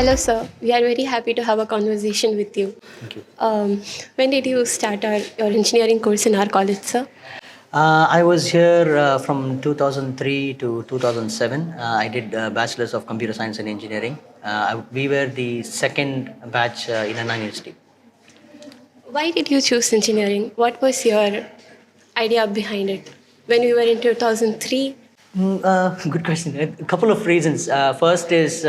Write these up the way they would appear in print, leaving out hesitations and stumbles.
Hello, sir. We are very happy to have a conversation with you. Thank you. When did you start your engineering course in our college, sir? I was here from 2003 to 2007. I did Bachelor's of Computer Science and Engineering. We were the second batch in Anna University. Why did you choose engineering? What was your idea behind it? When we were in 2003, Good question. A couple of reasons. First is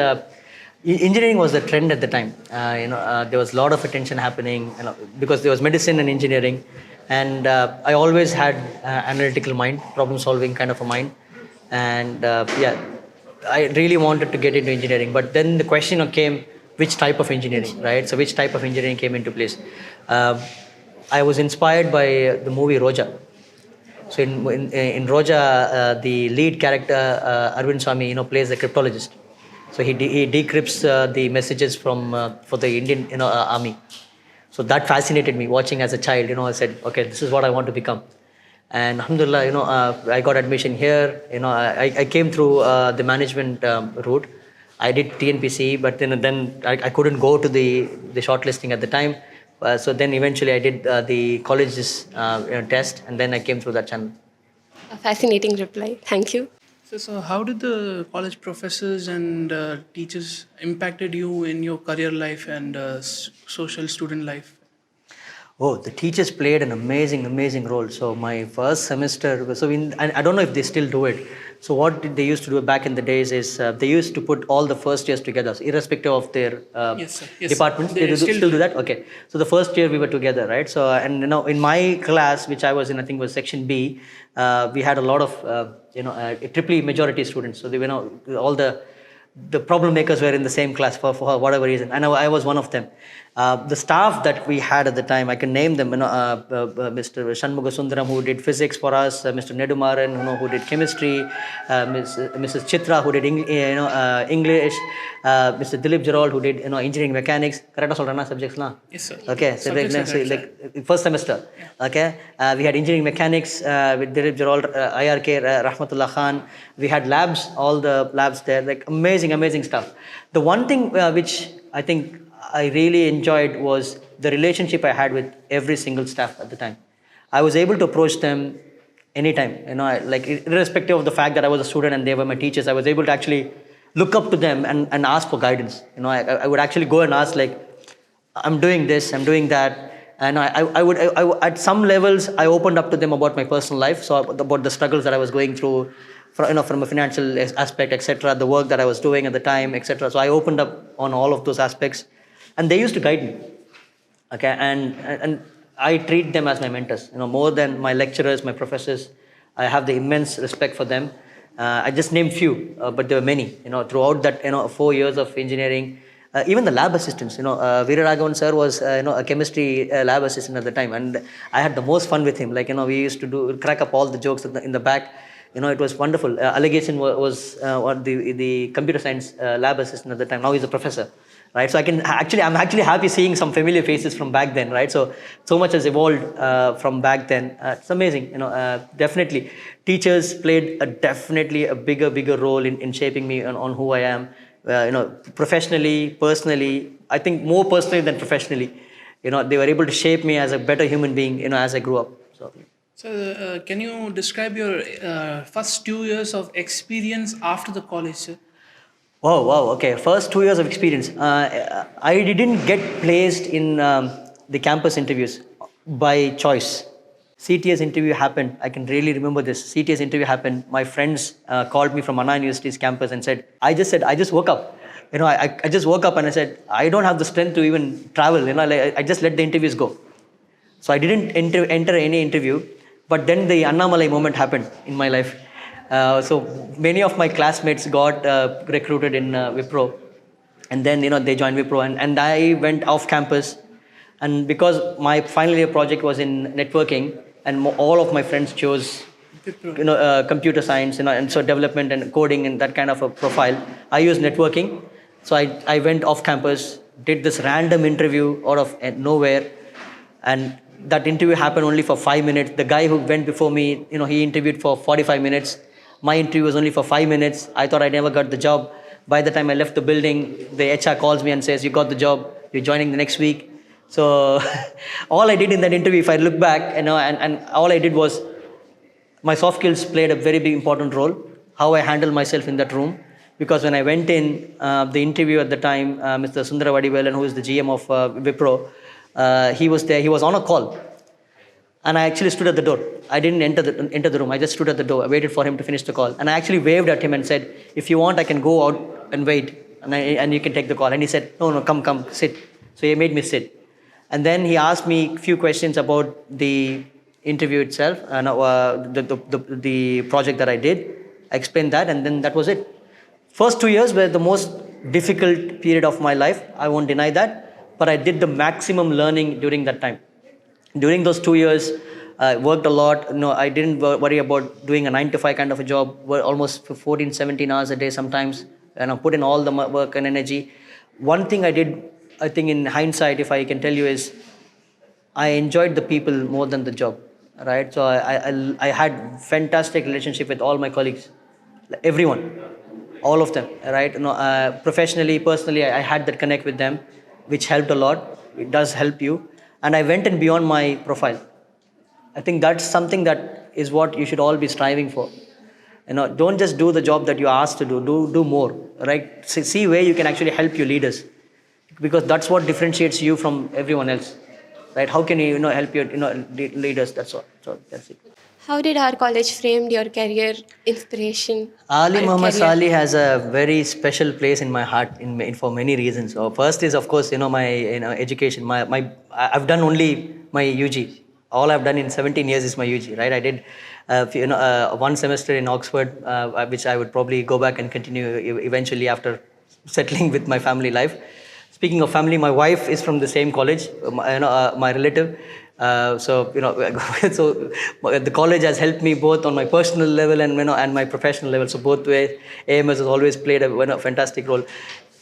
engineering was the trend at the time. There was a lot of attention happening, because there was medicine and engineering, and I always had analytical mind, problem-solving kind of a mind, and I really wanted to get into engineering. But then the question came, which type of engineering, right? So which type of engineering came into place? I was inspired by the movie Roja. So in Roja, the lead character Arvind Swamy, plays a cryptologist. So he decrypts the messages for the Indian army. So that fascinated me watching as a child. I said, okay, this is what I want to become. And alhamdulillah, I got admission here. I came through the management route. I did TNPC, but then I couldn't go to the shortlisting at the time. So then eventually I did the college's test, and then I came through that channel. a fascinating reply. Thank you. So how did the college professors and teachers impacted you in your career life and social student life? Oh, the teachers played an amazing role. So my first semester, and I don't know if they still do it. So what they used to do back in the days is they used to put all the first years together, so irrespective of their Yes, sir. Yes, departments. They still do that. Okay. So the first year we were together, right? So and in my class, which I was in, I think was section B, we had a lot of triple majority students. So they all the problem makers were in the same class for whatever reason. And I was one of them. The staff that we had at the time, I can name them, Mr. Shanmuga Sundaram, who did physics for us, Mr. Nedumaran, who did chemistry, Mrs. Chitra, who did English, Mr. Dilip Gerald, who did engineering mechanics. Correct subjects, na? Yes, sir. Okay, so like first semester. Okay, we had engineering mechanics with Dilip Gerald, IRK, Rahmatullah Khan. We had labs, all the labs there, like amazing stuff. The one thing which I think I really enjoyed was the relationship I had with every single staff at the time. I was able to approach them anytime, like irrespective of the fact that I was a student and they were my teachers. I was able to actually look up to them and ask for guidance. I would actually go and ask, like, I'm doing this, I'm doing that. And I would at some levels, I opened up to them about my personal life, so about the struggles that I was going through, from a financial aspect, etc., the work that I was doing at the time, etc. So I opened up on all of those aspects, and they used to guide me. Okay, and I treat them as my mentors, more than my lecturers, my professors. I have the immense respect for them. I just named few, but there were many. Throughout that 4 years of engineering, even the lab assistants. Veeraraghavan sir was a chemistry lab assistant at the time, and I had the most fun with him. Like we used to crack up all the jokes in the back. It was wonderful. Allegation was the computer science lab assistant at the time. Now he's a professor. Right, so I'm actually happy seeing some familiar faces from back then, right? So much has evolved from back then. It's amazing, definitely. Teachers played definitely a bigger role in shaping me on who I am, professionally, personally. I think more personally than professionally. They were able to shape me as a better human being, as I grew up. So, can you describe your first 2 years of experience after the college, sir? Oh, wow. Okay. First 2 years of experience. I didn't get placed in the campus interviews by choice. CTS interview happened. I can really remember this. CTS interview happened. My friends called me from Anna University's campus and said, I just woke up. I just woke up and I said, I don't have the strength to even travel. I just let the interviews go. So I didn't enter any interview. But then the Annamalai moment happened in my life. So many of my classmates got recruited in Wipro, and then they joined Wipro, and I went off campus, and because my final year project was in networking, and all of my friends chose computer science, and so development and coding and that kind of a profile. I used networking, so I went off campus, did this random interview out of nowhere, and that interview happened only for 5 minutes. The guy who went before me, he interviewed for 45 minutes. My interview was only for 5 minutes. I thought I never got the job. By the time I left the building, the HR calls me and says, "You got the job. You're joining the next week." So all I did in that interview, if I look back, and all I did was my soft skills played a very big important role. How I handled myself in that room, because when I went in the interview at the time, Mr. Avadi, who is the GM of Wipro, he was there. He was on a call, and I actually stood at the door. I didn't enter the room. I just stood at the door. I waited for him to finish the call, and I actually waved at him and said, "If you want, I can go out and wait, and you can take the call." And he said, "No, come, sit." So he made me sit, and then he asked me a few questions about the interview itself, and the project that I did. I explained that, and then that was it. First 2 years were the most difficult period of my life. I won't deny that, but I did the maximum learning during that time. During those 2 years, I worked a lot. No, I didn't worry about doing a 9 to 5 kind of a job, almost 14, 17 hours a day sometimes, and I put in all the work and energy. One thing I did, I think in hindsight, if I can tell you, is I enjoyed the people more than the job, right? So I had fantastic relationship with all my colleagues, everyone, all of them, right? Professionally, personally, I had that connect with them, which helped a lot. It does help you. And I went in beyond my profile. I think that's something that is what you should all be striving for. Don't just do the job that you're asked to do. Do more, right? See where you can actually help your leaders, because that's what differentiates you from everyone else, right? How can you, help your, leaders? That's all. So that's it. How did our college framed your career inspiration? Aalim or Muhammad career? Salih has a very special place in my heart for many reasons. So first is, of course, my education. I've done only my UG. All I've done in 17 years is my UG, right? I did one semester in Oxford, which I would probably go back and continue eventually after settling with my family life. Speaking of family, my wife is from the same college, my relative. So the college has helped me both on my personal level and my professional level. So both ways, AMS has always played a fantastic role.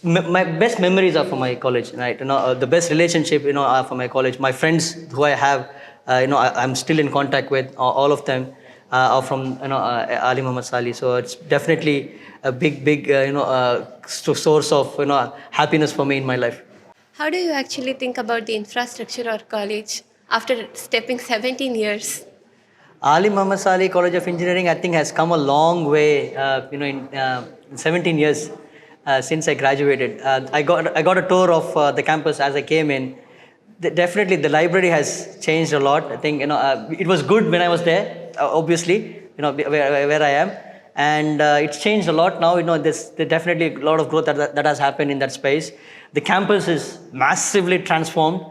My best memories are from my college, right? The best relationship, are from my college. My friends who I have, I'm still in contact with. All of them are from Aalim Muhammad Salih. So it's definitely a big source of happiness for me in my life. How do you actually think about the infrastructure of college after stepping 17 years? Aalim Muhammad Salih College of Engineering, I think, has come a long way. In 17 years since I graduated, I got a tour of the campus as I came in. Definitely, the library has changed a lot. I think it was good when I was there. Obviously, where I am, and it's changed a lot now. There's definitely a lot of growth that has happened in that space. The campus is massively transformed.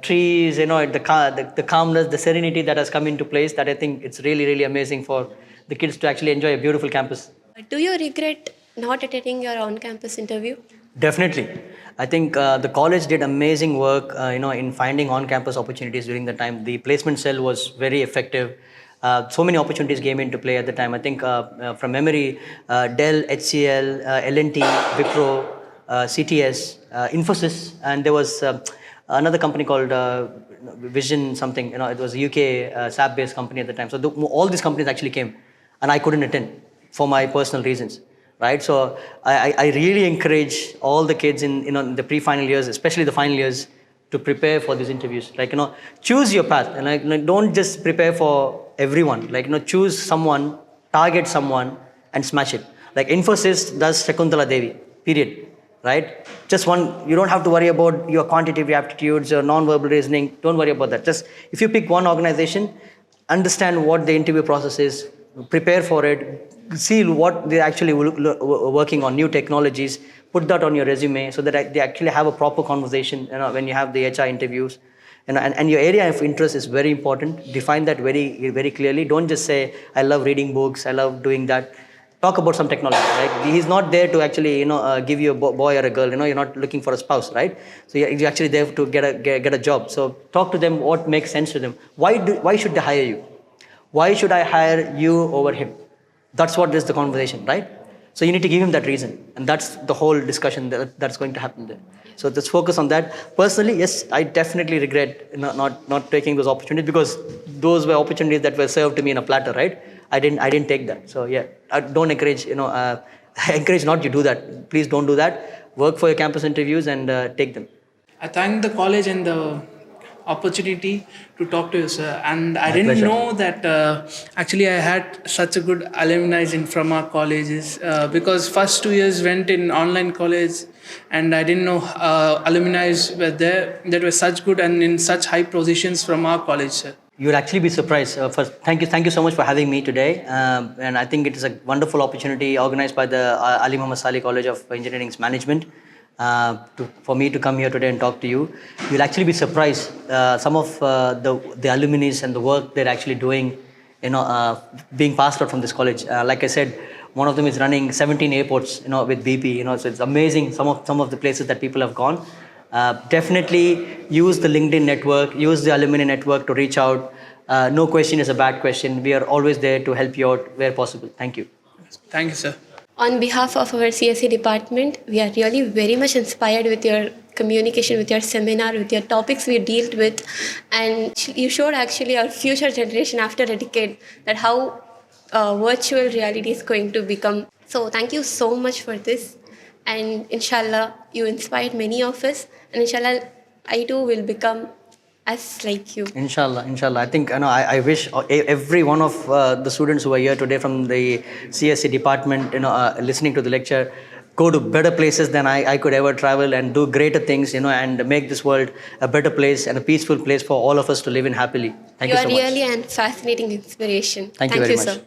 Trees, the calmness, the serenity that has come into place, that I think it's really, really amazing for the kids to actually enjoy a beautiful campus. Do you regret not attending your on-campus interview? Definitely. I think the college did amazing work, in finding on-campus opportunities during the time. The placement cell was very effective. So many opportunities came into play at the time. I think from memory, Dell, HCL, L&T, Wipro, CTS, Infosys, and there was another company called Vision something. It was a UK SAP-based company at the time. So all these companies actually came, and I couldn't attend for my personal reasons, right? So I really encourage all the kids in the pre-final years, especially the final years, to prepare for these interviews. Choose your path, and don't just prepare for everyone. Choose someone, target someone, and smash it. Like Infosys does Shakuntala Devi. Period. Right? Just one. You don't have to worry about your quantitative aptitudes or non-verbal reasoning. Don't worry about that. Just if you pick one organization, understand what the interview process is, prepare for it, see what they're actually working on, new technologies, put that on your resume so that they actually have a proper conversation when you have the HR interviews. And your area of interest is very important. Define that very, very clearly. Don't just say, I love reading books, I love doing that. Talk about some technology, right? He's not there to actually, give you a boy or a girl. You're not looking for a spouse, right? So you're actually there to get a job. So talk to them what makes sense to them. Why should they hire you? Why should I hire you over him? That's what is the conversation, right? So you need to give him that reason, and that's the whole discussion that's going to happen there. So let's focus on that. Personally, yes, I definitely regret not taking those opportunities, because those were opportunities that were served to me in a platter, right? I didn't take that. So yeah, I don't encourage I encourage not to do that. Please don't do that. Work for your campus interviews and take them. I thank the college and the opportunity to talk to you, sir. And I My didn't pleasure. know that actually I had such a good alumni in from our colleges because first 2 years went in online college, and I didn't know alumni were there that were such good and in such high positions from our college, sir. You'll actually be surprised. First, thank you so much for having me today. And I think it is a wonderful opportunity organized by the Ali Muhammad Saleh College of Engineering's management for me to come here today and talk to you. You'll actually be surprised. Some of the alumni and the work they're actually doing, being passed out from this college. Like I said, one of them is running 17 airports, with BP. So it's amazing. Some of the places that people have gone. Definitely use the LinkedIn network, use the alumni network to reach out. No question is a bad question. We are always there to help you out where possible. Thank you. Thank you, sir. On behalf of our CSE department, we are really very much inspired with your communication, with your seminar, with your topics we dealt with. And you showed actually our future generation after a decade that how virtual reality is going to become. So thank you so much for this. And inshallah, you inspired many of us. And inshallah, I too will become as like you. Inshallah. I think I wish every one of the students who are here today from the CSE department, listening to the lecture, go to better places than I could ever travel and do greater things, and make this world a better place and a peaceful place for all of us to live in happily. Thank you so much. You are really a fascinating inspiration. Thank you very much. Sir.